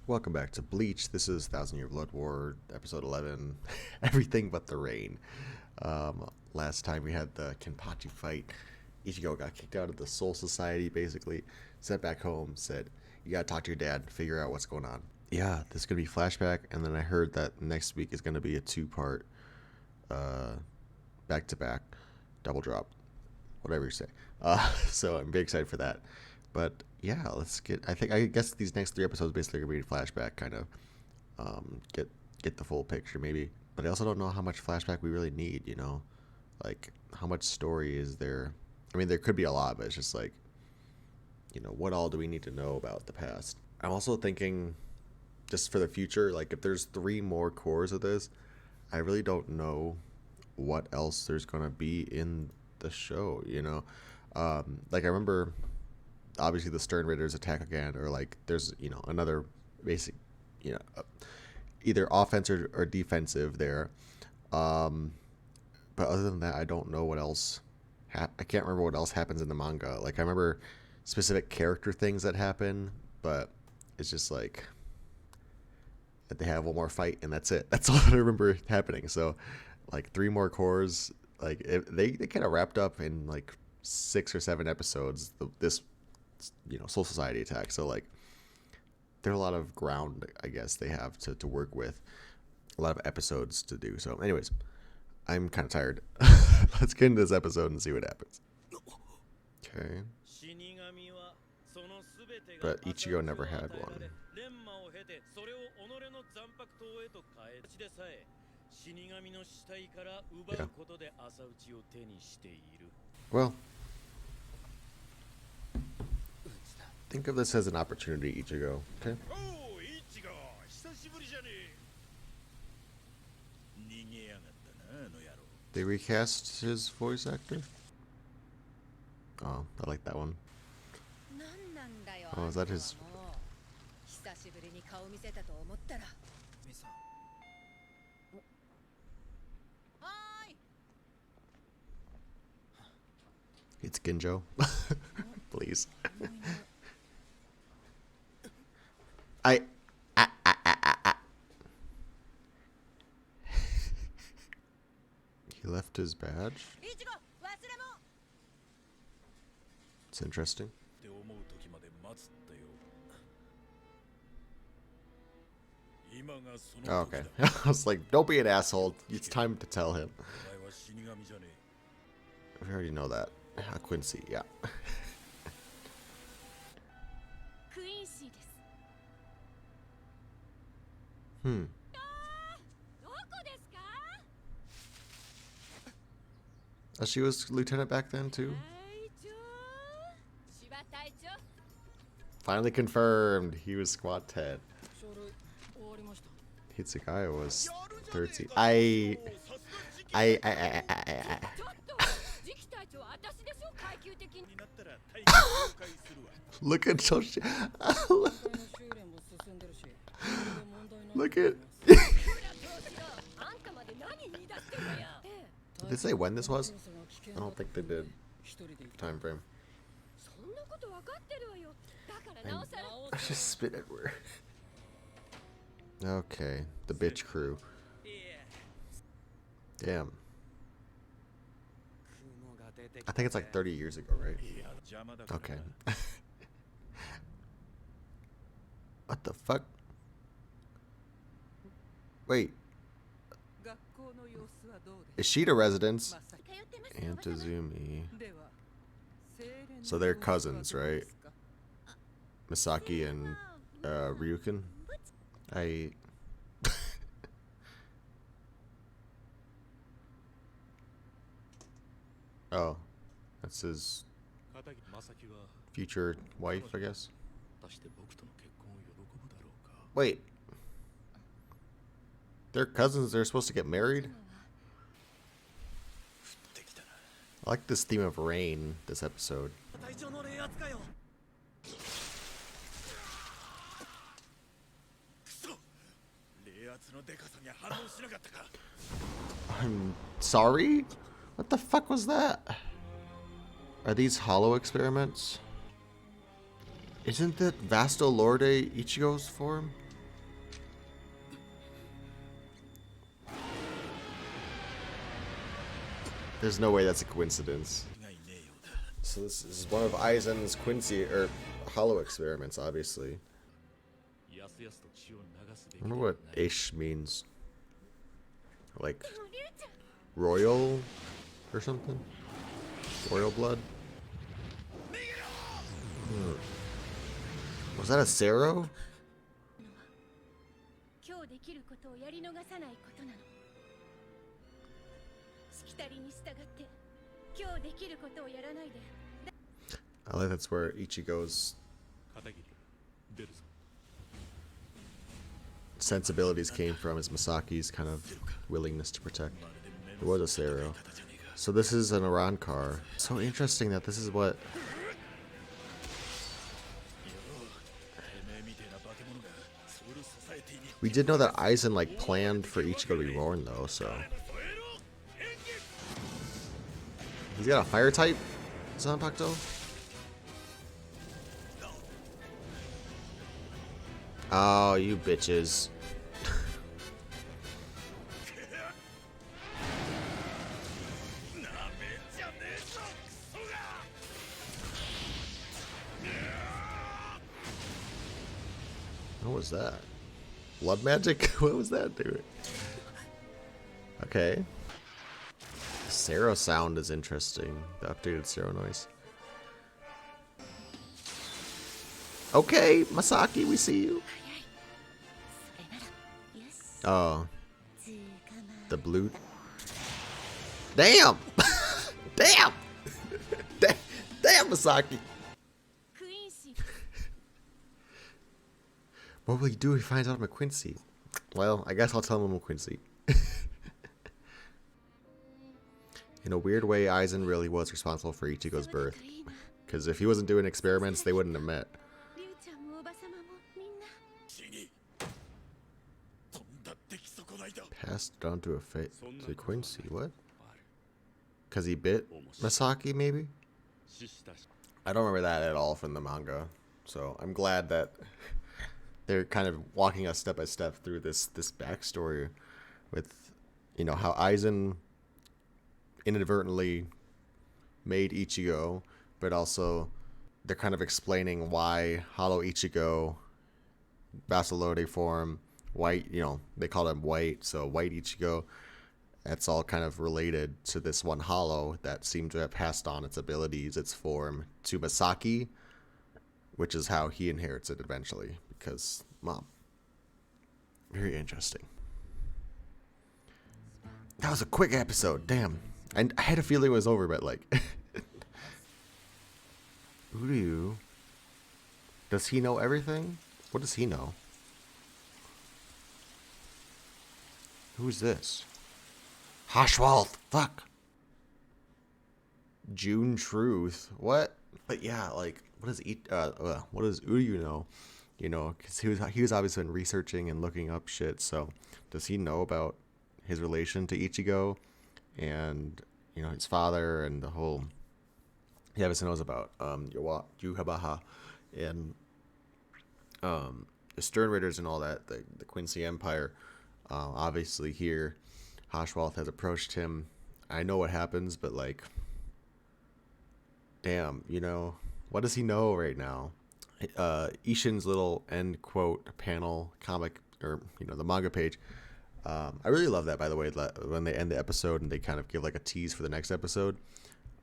Welcome back to Bleach. This is Thousand Year Blood War, episode 11, Everything But the Rain. Last time we had the Kenpachi fight. Ichigo got kicked out of the Soul Society, basically. Sent back home, said, you gotta talk to your dad, figure out what's going on. Yeah, this is gonna be flashback, and then I heard that next week is gonna be a two-part, back-to-back, double drop, whatever you say. So I'm very excited for that. But yeah, let's get. I guess these next three episodes basically are gonna be a flashback, kind of get the full picture maybe. But I also don't know how much flashback we really need. You know, like how much story is there? I mean, there could be a lot, but it's just like, you know, what all do we need to know about the past? I'm also thinking, just for the future, like if there's 3 more cores of this, I really don't know what else there's gonna be in the show. You know, like I remember. Obviously the Stern Raiders attack again, or like there's, you know, another basic, you know, either offense or defensive there. But other than that, I don't know what else. I can't remember what else happens in the manga. Like I remember specific character things that happen, but it's just like that they have one more fight and that's it. That's all that I remember happening. So like 3 more cores, like they kind of wrapped up in like 6 or 7 episodes. This, you know, Soul Society attack. So like there's a lot of ground, I guess, they have to work with, a lot of episodes to do. So anyways, I'm kind of tired. Let's get into this episode and see what happens. Okay, but Ichigo never had one. Yeah. Well, think of this as an opportunity, Ichigo. Okay. They recast his voice actor? Oh, I like that one. Oh, is that his? It's Ginjo. Please. I He left his badge? It's interesting. Oh, okay. I was like, don't be an asshole. It's time to tell him. We already know that. Quincy, yeah. She was lieutenant back then too? Finally confirmed. He was squad 10. Hitsugaya was 13. Look at Toshi. Look at. Did they say when this was? I don't think they did. Time frame. I just spit everywhere. Okay, the bitch crew. Damn. I think it's like 30 years ago, right? Okay. What the fuck? Wait. Ishida residence. Antizumi. So they're cousins, right? Masaki and Ryukin. Oh, that's his future wife, I guess. Wait. They're cousins, they're supposed to get married? I like this theme of rain, this episode. I'm sorry? What the fuck was that? Are these hollow experiments? Isn't that Vasto Lorde Ichigo's form? There's no way that's a coincidence. So this is one of Aizen's Quincy or hollow experiments, obviously. I wonder what Ish means. Like royal or something? Royal blood? Was that a Sero? I like that's where Ichigo's sensibilities came from, is Masaki's kind of willingness to protect. It was a Sero. So this is an Iran car. So interesting that this is what... We did know that Aizen like planned for Ichigo to be born though, so... He's got a fire type, Zanpakuto? Oh, you bitches. What was that? Blood magic? What was that, dude? Okay. Sero sound is interesting. The updated Sero noise. Okay, Masaki, we see you. Oh. The blue. Damn! Damn! Damn, Masaki! What will he do if he finds out I'm a Quincy? Well, I guess I'll tell him I'm a Quincy. In a weird way, Aizen really was responsible for Ichigo's birth. Because if he wasn't doing experiments, they wouldn't have met. Passed on to a Quincy, what? Because he bit Masaki, maybe? I don't remember that at all from the manga. So I'm glad that they're kind of walking us step by step through this backstory with, you know, how Aizen inadvertently made Ichigo, but also they're kind of explaining why Hollow Ichigo, Basilode form, white, you know, they call him white, so white Ichigo, that's all kind of related to this one Hollow that seemed to have passed on its abilities, its form, to Masaki, which is how he inherits it eventually, because mom. Very interesting. That was a quick episode, damn. I had a feeling it was over, but like... Uryu... Does he know everything? What does he know? Who's this? Hashwald! Fuck! June Truth. What? But yeah, like, what does Uryu know? You know, because he was obviously been researching and looking up shit, so does he know about his relation to Ichigo and, you know, his father and the whole... He obviously knows about Yuhabaha and the Stern Raiders and all that, the Quincy Empire. Obviously here, Hashwalth has approached him. I know what happens, but like, damn, you know, what does he know right now? Isshin's little end quote panel comic, or, you know, the manga page. I really love that, by the way, when they end the episode and they kind of give like a tease for the next episode.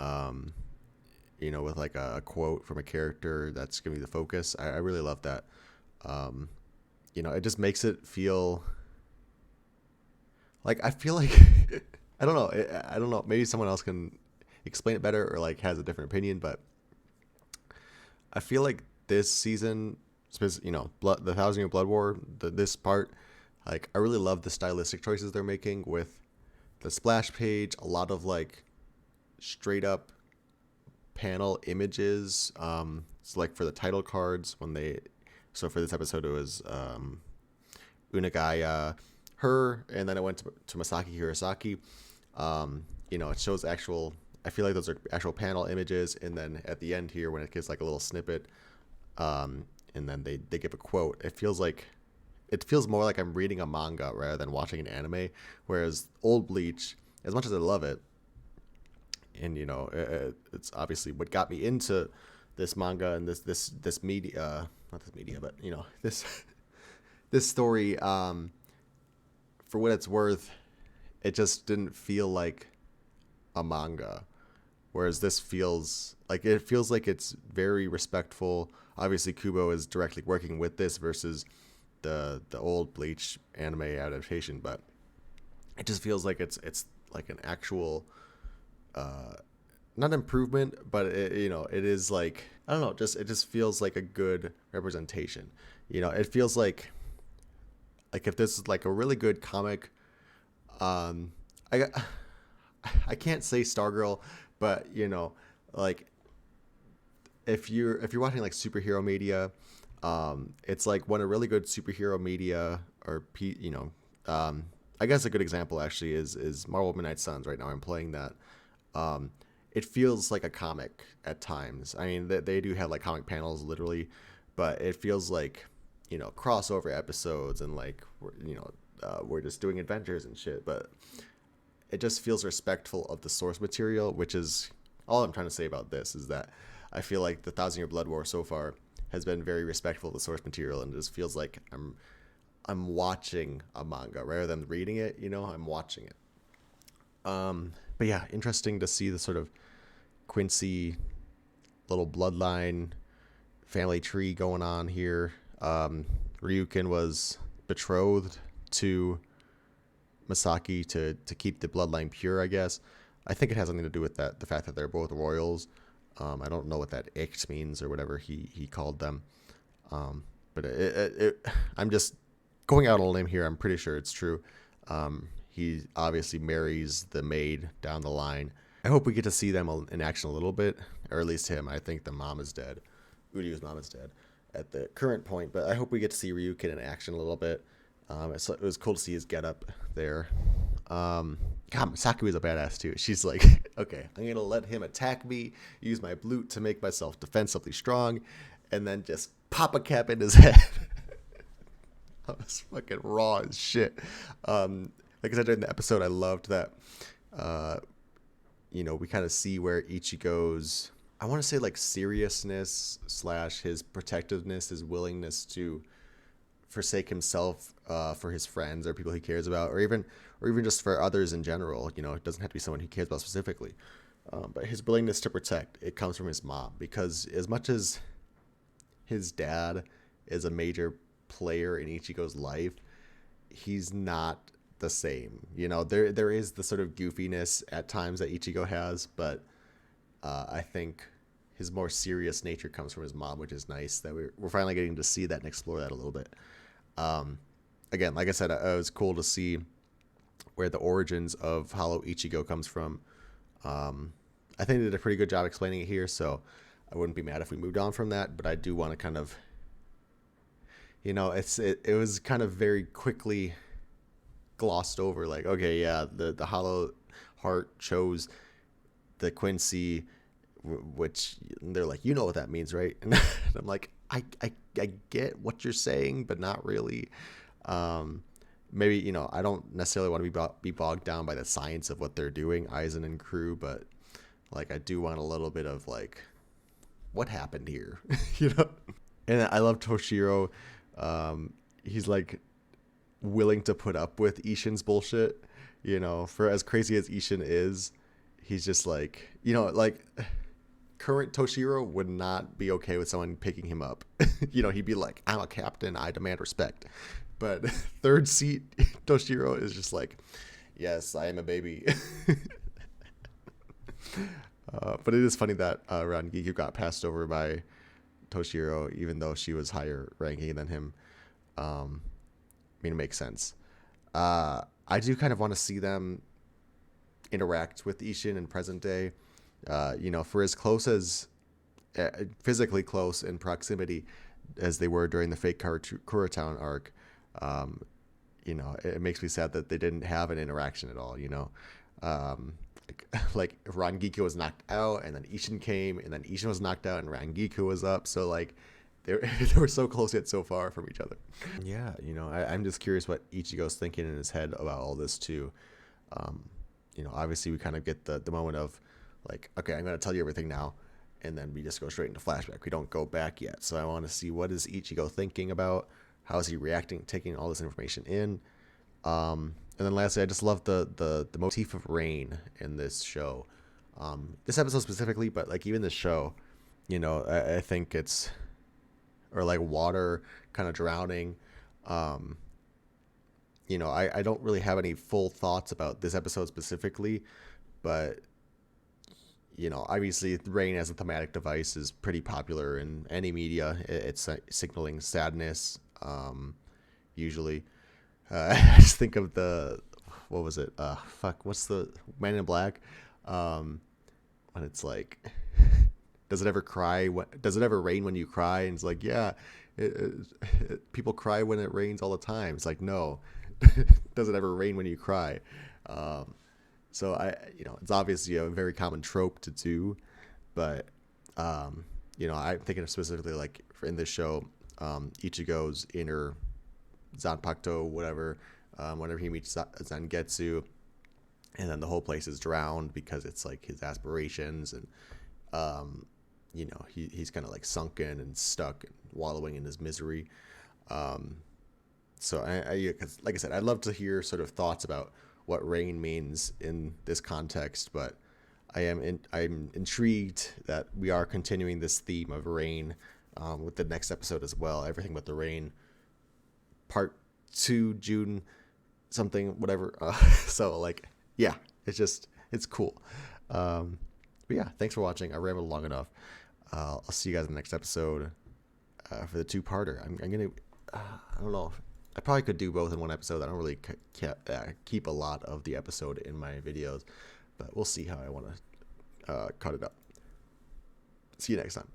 You know, with like a quote from a character that's going to be the focus. I really love that. You know, it just makes it feel like, I feel like, I don't know. Maybe someone else can explain it better or like has a different opinion, but I feel like this season, you know, the 1,000 Year Blood War, this part, like, I really love the stylistic choices they're making with the splash page, a lot of like straight up panel images. It's like for the title cards so for this episode it was Unagaya, her, and then it went to Masaki Hirosaki. You know, it shows actual, I feel like those are actual panel images, and then at the end here when it gives like a little snippet, and then they give a quote, it feels more like I'm reading a manga rather than watching an anime. Whereas old Bleach, as much as I love it, and it's obviously what got me into this manga and this media, not this media, but this this story. For what it's worth, it just didn't feel like a manga, whereas this feels like it's very respectful. Obviously, Kubo is directly working with this versus the old Bleach anime adaptation, but it just feels like it's like an actual not improvement, but it is like, I don't know, it just feels like a good representation. It feels like if this is like a really good comic, um I I can't say Stargirl, but like if you're watching like superhero media, it's like when a really good superhero media I guess a good example actually is Marvel Midnight Suns. Right now I'm playing that. It feels like a comic at times. I mean, they do have like comic panels literally, but it feels like crossover episodes, and like we're just doing adventures and shit. But it just feels respectful of the source material, which is all I'm trying to say about this. Is that I feel like the Thousand Year Blood War so far has been very respectful of the source material, and it just feels like I'm watching a manga rather than reading it. I'm watching it. But yeah, interesting to see the sort of Quincy little bloodline family tree going on here. Ryukin was betrothed to Masaki to keep the bloodline pure, I guess. I think it has something to do with the fact that they're both royals. I don't know what that icht means or whatever he called them. But I'm just going out on a limb here. I'm pretty sure it's true. He obviously marries the maid down the line. I hope we get to see them in action a little bit, or at least him. I think the mom is dead. Uryu's mom is dead at the current point, but I hope we get to see Ryukin in action a little bit. It was cool to see his getup there. God, Masaki was a badass too. She's like, okay, I'm gonna let him attack me, use my blute to make myself defensively strong, and then just pop a cap in his head. That was fucking raw as shit. Like I said during the episode, I loved that. We kind of see where Ichigo's, I want to say like seriousness / his protectiveness, his willingness to forsake himself for his friends or people he cares about, or even just for others in general. It doesn't have to be someone he cares about specifically, but his willingness to protect, it comes from his mom, because as much as his dad is a major player in Ichigo's life, he's not the same. There is the sort of goofiness at times that Ichigo has, but I think his more serious nature comes from his mom, which is nice that we're finally getting to see that and explore that a little bit. Again, like I said, it was cool to see where the origins of Hollow Ichigo comes from. I think they did a pretty good job explaining it here, so I wouldn't be mad if we moved on from that, but I do want to kind of, it was kind of very quickly glossed over, like, okay, yeah, the Hollow Heart chose the Quincy, which they're like, what that means, right? And I'm like, I get what you're saying, but not really. Maybe, I don't necessarily want to be bogged down by the science of what they're doing, Aizen and crew, but like I do want a little bit of like, what happened here? And I love Toshiro. He's like willing to put up with Isshin's bullshit, for as crazy as Isshin is, he's just like, like current Toshiro would not be okay with someone picking him up. He'd be like, I'm a captain, I demand respect. But third seat Toshiro is just like, yes, I am a baby. But it is funny that Rangiku got passed over by Toshiro, even though she was higher ranking than him. It makes sense. I do kind of want to see them interact with Isshin in present day. For as close as physically close in proximity as they were during the fake Kuratown arc, it makes me sad that they didn't have an interaction at all. Like Rangiku was knocked out, and then Isshin came, and then Isshin was knocked out, and Rangiku was up. So like they were so close yet so far from each other. Yeah, I'm just curious what Ichigo's thinking in his head about all this too. Obviously we kind of get the moment of Like, okay, I'm going to tell you everything now, and then we just go straight into flashback. We don't go back yet. So I want to see, what is Ichigo thinking about? How is he reacting, taking all this information in? And then lastly, I just love the motif of rain in this show. This episode specifically, but like even this show, I think it's, or like water kind of drowning. I don't really have any full thoughts about this episode specifically, but obviously rain as a thematic device is pretty popular in any media. It's signaling sadness, usually. I just think of what was it? What's the Man in Black? When it's like, does it ever cry? Does it ever rain when you cry? And it's like, yeah, people cry when it rains all the time. It's like, no, does it ever rain when you cry? So it's obviously a very common trope to do, but I'm thinking of specifically like in this show, Ichigo's inner Zanpakuto, whatever, whenever he meets Zangetsu, and then the whole place is drowned because it's like his aspirations, and he's kind of like sunken and stuck and wallowing in his misery. So cause like I said, I'd love to hear sort of thoughts about what rain means in this context, but I'm intrigued that we are continuing this theme of rain with the next episode as well. Everything but the rain, part 2, June something, whatever. So like, yeah, it's cool. But yeah, thanks for watching. I rambled long enough. I'll see you guys in the next episode for the 2-parter. I'm gonna, I don't know, I probably could do both in one episode. I don't really keep a lot of the episode in my videos, but we'll see how I want to cut it up. See you next time.